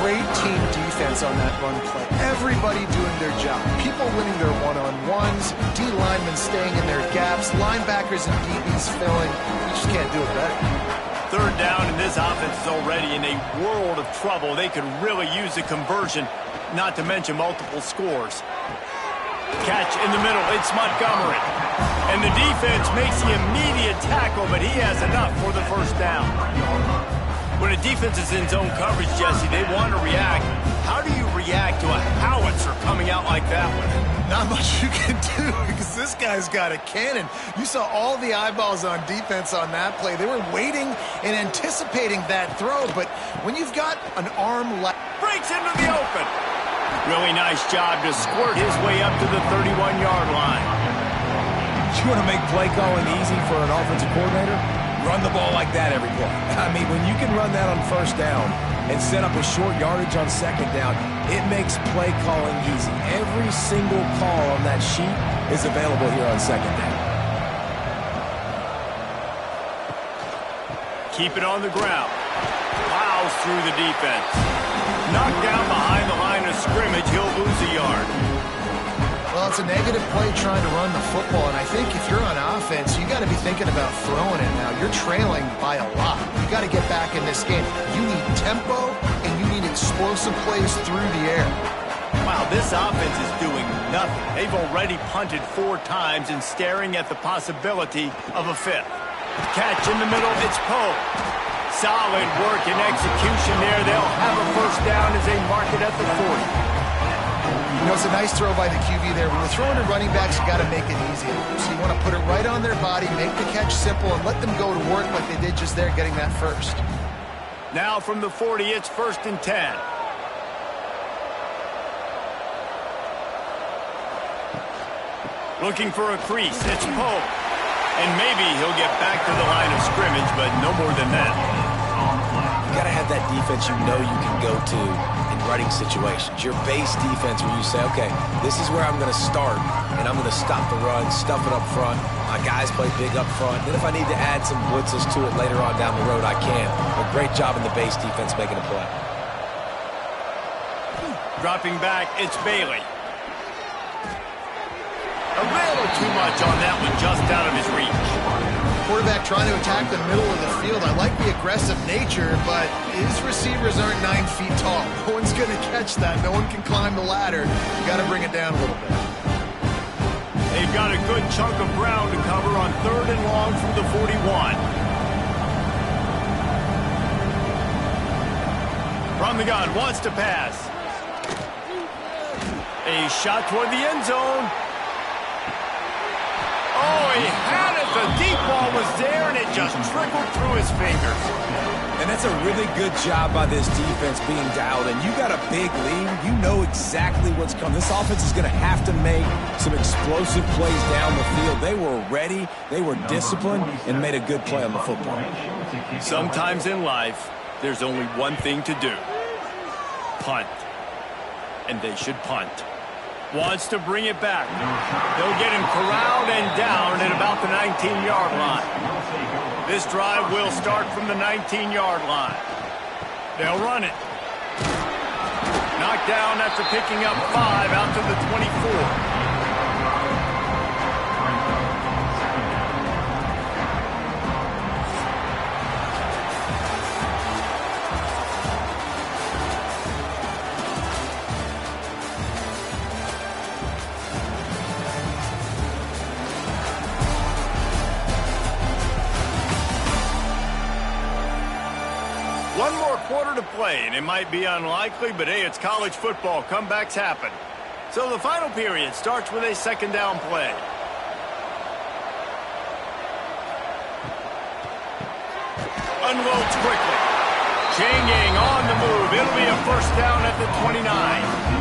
Great team defense on that run play. Everybody doing their job. People winning their one-on-ones, D linemen staying in their gaps, linebackers and DBs filling. You just can't do it better. 3rd down, and this offense is already in a world of trouble. They could really use a conversion, not to mention multiple scores. Catch in the middle, it's Montgomery. And the defense makes the immediate tackle, but he has enough for the first down. When a defense is in zone coverage, Jesse, they want to react. How do you react to a howitzer coming out like that one? Not much you can do because this guy's got a cannon. You saw all the eyeballs on defense on that play. They were waiting and anticipating that throw, but when you've got an arm breaks into the open. Really nice job to squirt his way up to the 31-yard line. You want to make play calling easy for an offensive coordinator? Run the ball like that every play. I mean, when you can run that on 1st down and set up a short yardage on 2nd down, it makes play calling easy. Every single call on that sheet is available here on 2nd down. Keep it on the ground. Plows through the defense. Knocked down behind the line of scrimmage, he'll lose a yard. Well, it's a negative play trying to run the football, and I think if you're on offense, you got to be thinking about throwing it now. You're trailing by a lot. You got to get back in this game. You need tempo, and you need explosive plays through the air. Wow, this offense is doing nothing. They've already punted 4 times and staring at the possibility of a 5th. Catch in the middle, it's Poe. Solid work and execution there. They'll have a first down as they mark it at the 40. You know, it's a nice throw by the QB there. When you're throwing to running backs, you got to make it easy. So you want to put it right on their body, make the catch simple, and let them go to work like they did just there, getting that first. Now from the 40, it's 1st and 10. Looking for a crease, it's Poe. And maybe he'll get back to the line of scrimmage, but no more than that. You got to have that defense you know you can go to in running situations. Your base defense where you say, okay, this is where I'm going to start, and I'm going to stop the run, stuff it up front. My guys play big up front. Then if I need to add some blitzes to it later on down the road, I can. But great job in the base defense making a play. Dropping back, it's Bailey. A little too much on that one, just out of his reach. Quarterback trying to attack the middle of the field. I like the aggressive nature, but his receivers aren't 9 feet tall. No one's going to catch that. No one can climb the ladder. You got to bring it down a little bit. They've got a good chunk of ground to cover on 3rd and long from the 41. From the gun, wants to pass. A shot toward the end zone. Oh, he had it. The deep ball was there, and it just trickled through his fingers. And that's a really good job by this defense being dialed in. You got a big lead. You know exactly what's coming. This offense is going to have to make some explosive plays down the field. They were ready, they were disciplined, and made a good play on the football. Sometimes in life, There's only one thing to do. Punt. And they should punt. Wants to bring it back. They'll get him corralled and down at about the 19-yard line. This drive will start from the 19-yard line. They'll run it. Knocked down after picking up 5 out to the 24. One more quarter to play, and it might be unlikely, but hey, it's college football. Comebacks happen. So the final period starts with a second down play. Unloads quickly. Changing on the move. It'll be a first down at the 29.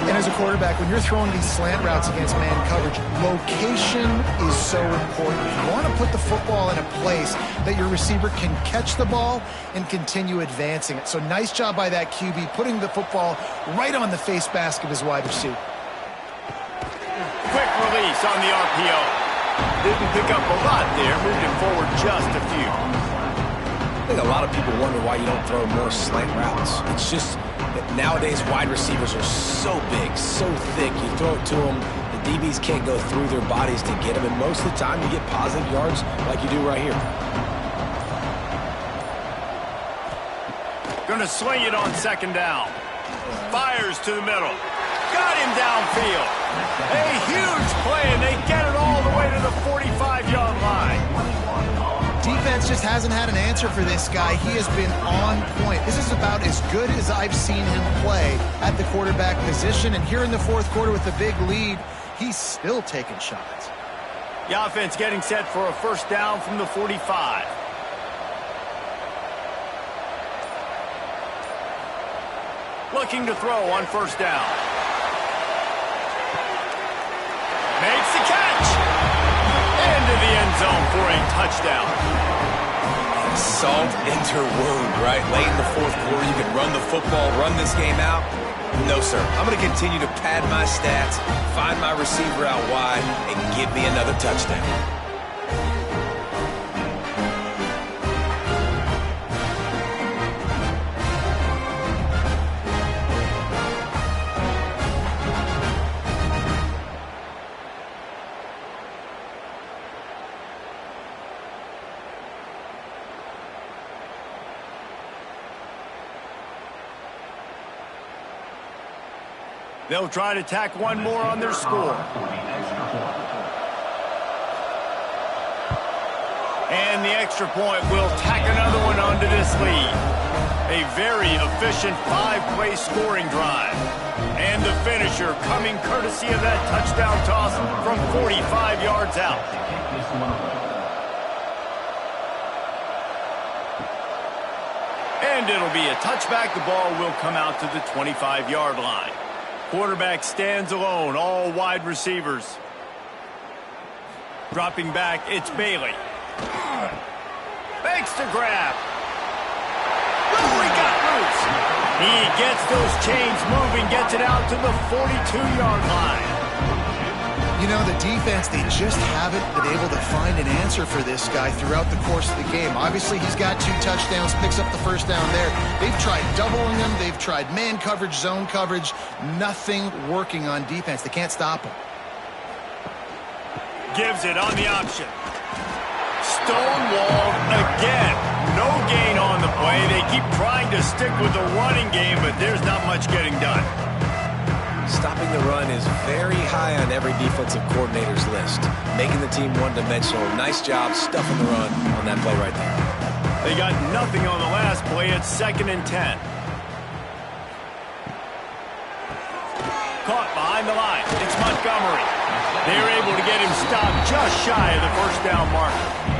And as a quarterback, when you're throwing these slant routes against man coverage, location is so important. You want to put the football in a place that your receiver can catch the ball and continue advancing it. So nice job by that QB, putting the football right on the face mask of his wide receiver. Quick release on the RPO. Didn't pick up a lot there, moved it forward just a few. I think a lot of people wonder why you don't throw more slant routes. It's just that nowadays wide receivers are so big, so thick. You throw it to them, the DBs can't go through their bodies to get them, and most of the time you get positive yards like you do right here. Gonna swing it on second down. Fires to the middle. Got him downfield. A huge play, and they get it all the way to the 45-yard line. Defense just hasn't had an answer for this guy. He has been on point. This is about as good as I've seen him play at the quarterback position. And here in the fourth quarter with a big lead, he's still taking shots. The offense getting set for a first down from the 45. Looking to throw on first down. Makes the catch. Into the end zone for a touchdown. Salt into wound, right? Late in the fourth quarter, you can run the football, run this game out. No, sir. I'm going to continue to pad my stats, find my receiver out wide, and give me another touchdown. They'll try to tack one more on their score. And the extra point will tack another one onto this lead. A very efficient 5-play scoring drive. And the finisher coming courtesy of that touchdown toss from 45 yards out. And it'll be a touchback. The ball will come out to the 25-yard line. Quarterback stands alone, all wide receivers. Dropping back, it's Bailey. Makes the grab. Oh, he got loose. He gets those chains moving, gets it out to the 42-yard line. You know, the defense, they just haven't been able to find an answer for this guy throughout the course of the game. Obviously, he's got 2 touchdowns, picks up the first down there. They've tried doubling him. They've tried man coverage, zone coverage. Nothing working on defense. They can't stop him. Gives it on the option. Stonewalled again. No gain on the play. They keep trying to stick with the running game, but there's not much getting done. Stopping the run is very high on every defensive coordinator's list. Making the team one-dimensional. Nice job stuffing the run on that play right there. They got nothing on the last play. It's 2nd and 10. Caught behind the line. It's Montgomery. They're able to get him stopped just shy of the first down marker.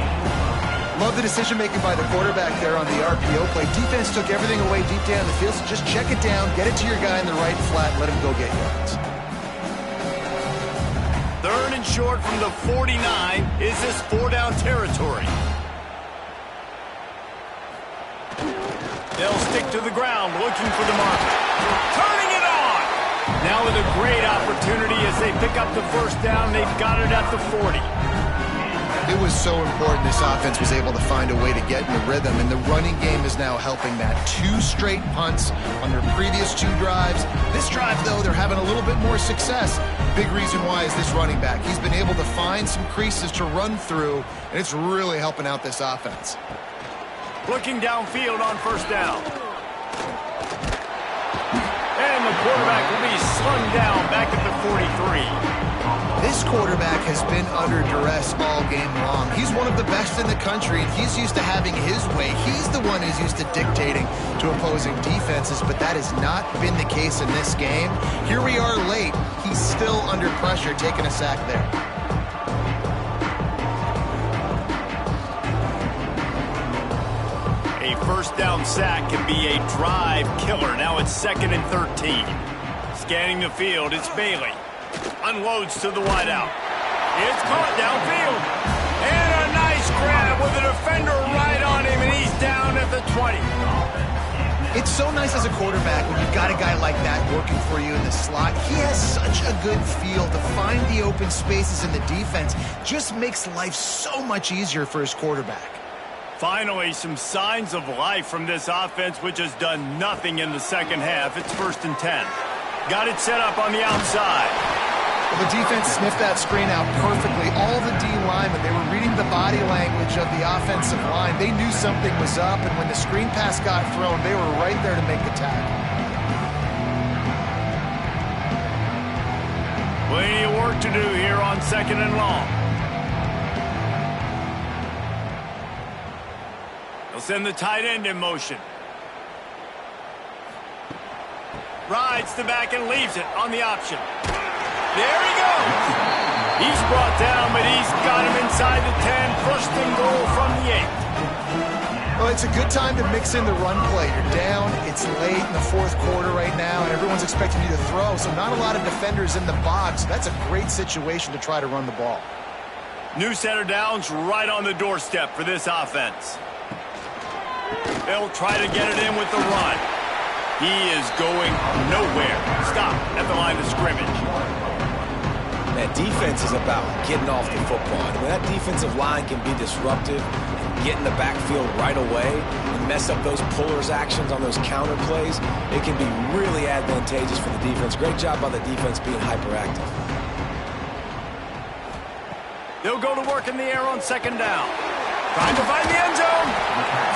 Love the decision-making by the quarterback there on the RPO play. Defense took everything away deep down the field, so just check it down, get it to your guy in the right flat, and let him go get yards. 3rd and short from the 49. Is this 4-down territory? They'll stick to the ground, looking for the marker. Turning it on! Now with a great opportunity as they pick up the first down. They've got it at the 40. It was so important this offense was able to find a way to get in the rhythm, and the running game is now helping that. 2 straight punts on their previous 2 drives. This drive, though, they're having a little bit more success. Big reason why is this running back. He's been able to find some creases to run through, and it's really helping out this offense. Looking downfield on first down. And the quarterback will be slung down back at the 43. This quarterback has been under duress all game long. He's one of the best in the country, and he's used to having his way. He's the one who's used to dictating to opposing defenses, but that has not been the case in this game. Here we are late. He's still under pressure, taking a sack there. A first down sack can be a drive killer. Now it's 2nd and 13. Scanning the field, it's Bailey. Unloads to the wideout. It's caught downfield. And a nice grab with a defender right on him, and he's down at the 20. It's so nice as a quarterback when you've got a guy like that working for you in the slot. He has such a good feel to find the open spaces in the defense. Just makes life so much easier for his quarterback. Finally, some signs of life from this offense, which has done nothing in the second half. It's 1st and 10. Got it set up on the outside. Well, the defense sniffed that screen out perfectly. All the D linemen, they were reading the body language of the offensive line. They knew something was up, and when the screen pass got thrown, they were right there to make the tackle. Plenty of work to do here on 2nd and long. They'll send the tight end in motion. Rides the back and leaves it on the option. There he goes. He's brought down, but he's got him inside the 10. 1st and goal from the 8. Well, it's a good time to mix in the run play. You're down, it's late in the 4th quarter right now, and everyone's expecting you to throw, so not a lot of defenders in the box. That's a great situation to try to run the ball. New set of downs right on the doorstep for this offense. They'll try to get it in with the run. He is going nowhere. Stop at the line of scrimmage. That defense is about getting off the football. And when that defensive line can be disruptive, get in the backfield right away, and mess up those pullers actions on those counter plays, it can be really advantageous for the defense. Great job by the defense being hyperactive. They'll go to work in the air on 2nd down. Trying to find the end zone.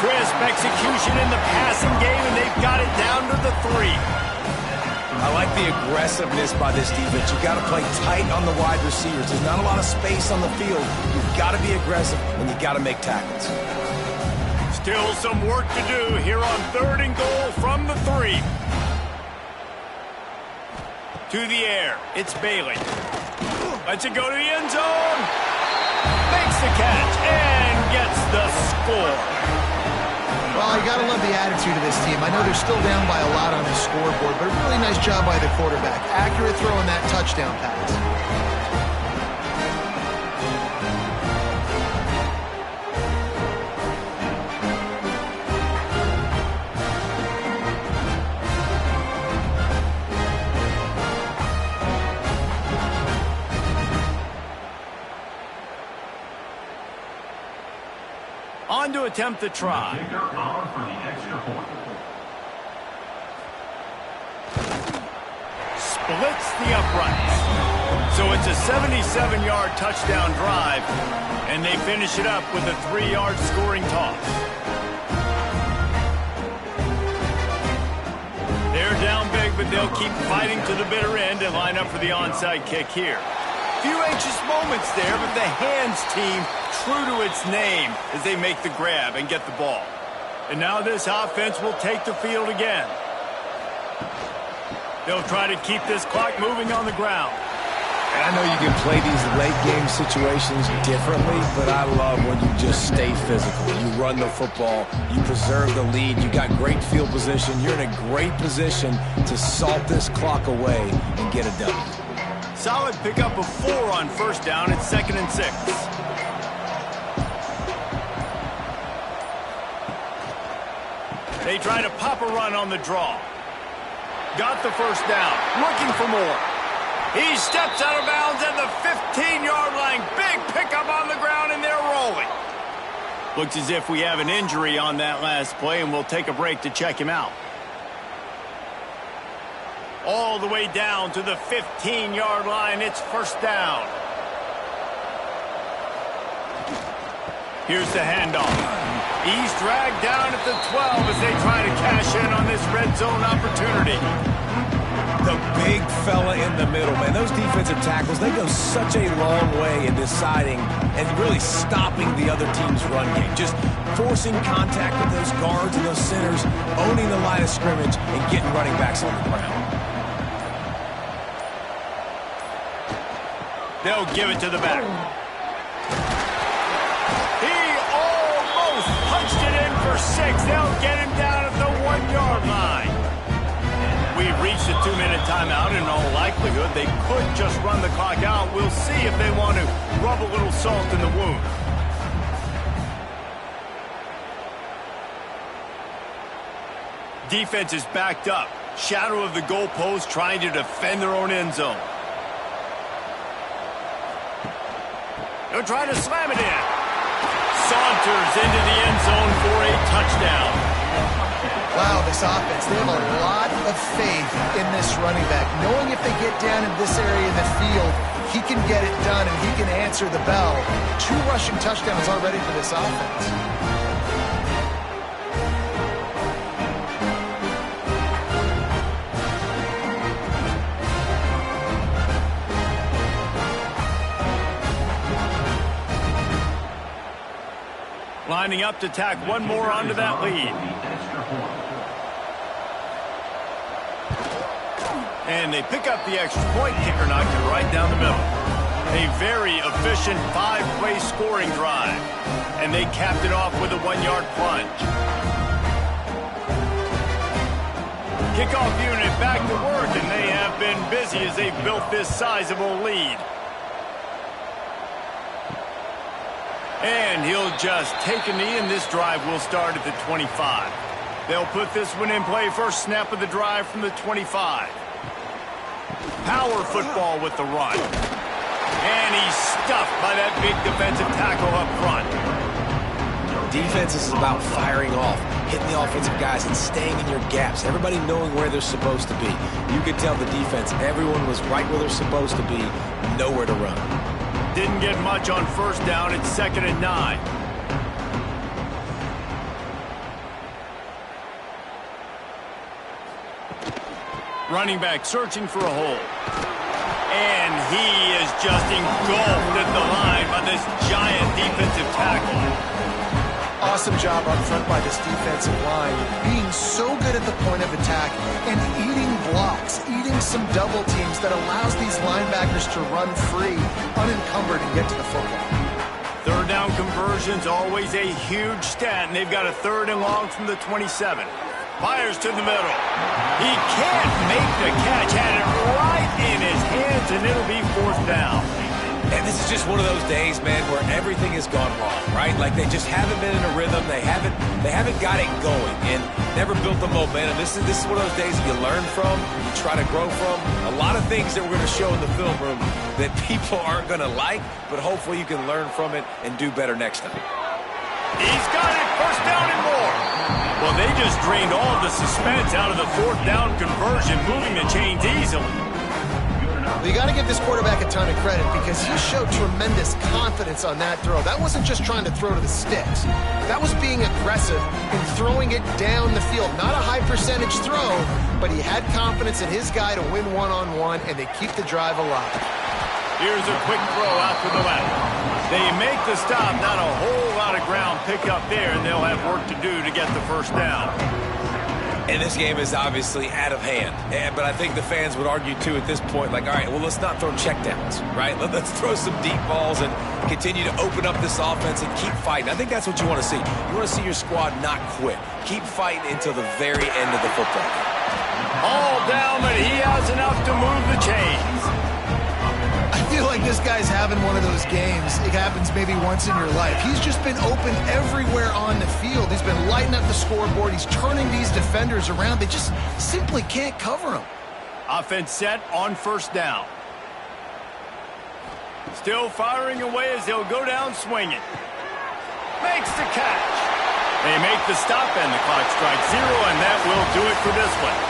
Crisp execution in the passing game, and they've got it down to the 3. I like the aggressiveness by this defense. You've got to play tight on the wide receivers. There's not a lot of space on the field. You've got to be aggressive, and you've got to make tackles. Still some work to do here on 3rd and goal from the 3. To the air, it's Bailey. Lets it go to the end zone. Makes the catch and gets the score. Well, you got to love the attitude of this team. I know they're still down by a lot on the scoreboard, but a really nice job by the quarterback. Accurate throw in that touchdown pass. On to attempt the try. Splits the uprights. So it's a 77-yard touchdown drive, and they finish it up with a 3-yard scoring toss. They're down big, but they'll keep fighting to the bitter end and line up for the onside kick here. Few anxious moments there, but the hands team true to its name as they make the grab and get the ball. And now this offense will take the field again. They'll try to keep this clock moving on the ground. And I know you can play these late game situations differently, but I love when you just stay physical. You run the football, you preserve the lead, you got great field position, you're in a great position to salt this clock away and get a W. Solid pickup of 4 on first down. It's 2nd and 6. They try to pop a run on the draw. Got the first down. Looking for more. He steps out of bounds at the 15-yard line. Big pickup on the ground, and they're rolling. Looks as if we have an injury on that last play, and we'll take a break to check him out. All the way down to the 15-yard line. It's first down. Here's the handoff. He's dragged down at the 12 as they try to cash in on this red zone opportunity. The big fella in the middle, man. Those defensive tackles, they go such a long way in deciding and really stopping the other team's run game. Just forcing contact with those guards and those centers, owning the line of scrimmage, and getting running backs on the ground. They'll give it to the back. He almost punched it in for 6. They'll get him down at the 1-yard line. We've reached the 2-minute timeout. In all likelihood, they could just run the clock out. We'll see if they want to rub a little salt in the wound. Defense is backed up. Shadow of the goalpost, trying to defend their own end zone. They'll try to slam it in. Saunters into the end zone for a touchdown. Wow, this offense, they have a lot of faith in this running back. Knowing if they get down in this area of the field, he can get it done and he can answer the bell. 2 rushing touchdowns already for this offense. Lining up to tack one more onto that lead. And they pick up the extra point. Kicker knocked it right down the middle. A very efficient 5-play scoring drive. And they capped it off with a 1-yard plunge. Kickoff unit back to work, and they have been busy as they've built this sizable lead. And he'll just take a knee, and this drive will start at the 25. They'll put this one in play. First snap of the drive from the 25. Power football with the run. And he's stuffed by that big defensive tackle up front. Defense is about firing off, hitting the offensive guys, and staying in your gaps. Everybody knowing where they're supposed to be. You could tell the defense, everyone was right where they're supposed to be, nowhere to run. Didn't get much on first down. It's 2nd and 9. Running back searching for a hole. And he is just engulfed at the line by this giant defensive tackle. Awesome job up front by this defensive line, being so good at the point of attack and eating blocks, eating some double teams that allows these linebackers to run free, unencumbered, and get to the football. Third down conversion's always a huge stat, and they've got a 3rd and long from the 27. Fires to the middle. He can't make the catch, had it right in his hands, and it'll be 4th down. And this is just one of those days, man, where everything has gone wrong, right? Like they just haven't been in a rhythm. They haven't got it going and never built the momentum. This is one of those days that you learn from, you try to grow from. A lot of things that we're going to show in the film room that people aren't going to like, but hopefully you can learn from it and do better next time. He's got it, first down and more. Well, they just drained all of the suspense out of the 4th down conversion, moving the chains easily. Well, you got to give this quarterback a ton of credit because he showed tremendous confidence on that throw. That wasn't just trying to throw to the sticks. That was being aggressive and throwing it down the field. Not a high percentage throw, but he had confidence in his guy to win one-on-one, and they keep the drive alive. Here's a quick throw out to the left. They make the stop. Not a whole lot of ground pick up there, and they'll have work to do to get the first down. And this game is obviously out of hand. But I think the fans would argue, too, at this point, like, all right, well, let's not throw checkdowns, right? Let's throw some deep balls and continue to open up this offense and keep fighting. I think that's what you want to see. You want to see your squad not quit. Keep fighting until the very end of the football game. All down, but he has enough to move the chains. I feel like this guy's having one of those games. It happens maybe once in your life. He's just been open everywhere on the field. He's been lighting up the scoreboard. He's turning these defenders around. They just simply can't cover him. Offense set on first down. Still firing away as he'll go down swinging. Makes the catch. They make the stop and the clock strikes 0, and that will do it for this one.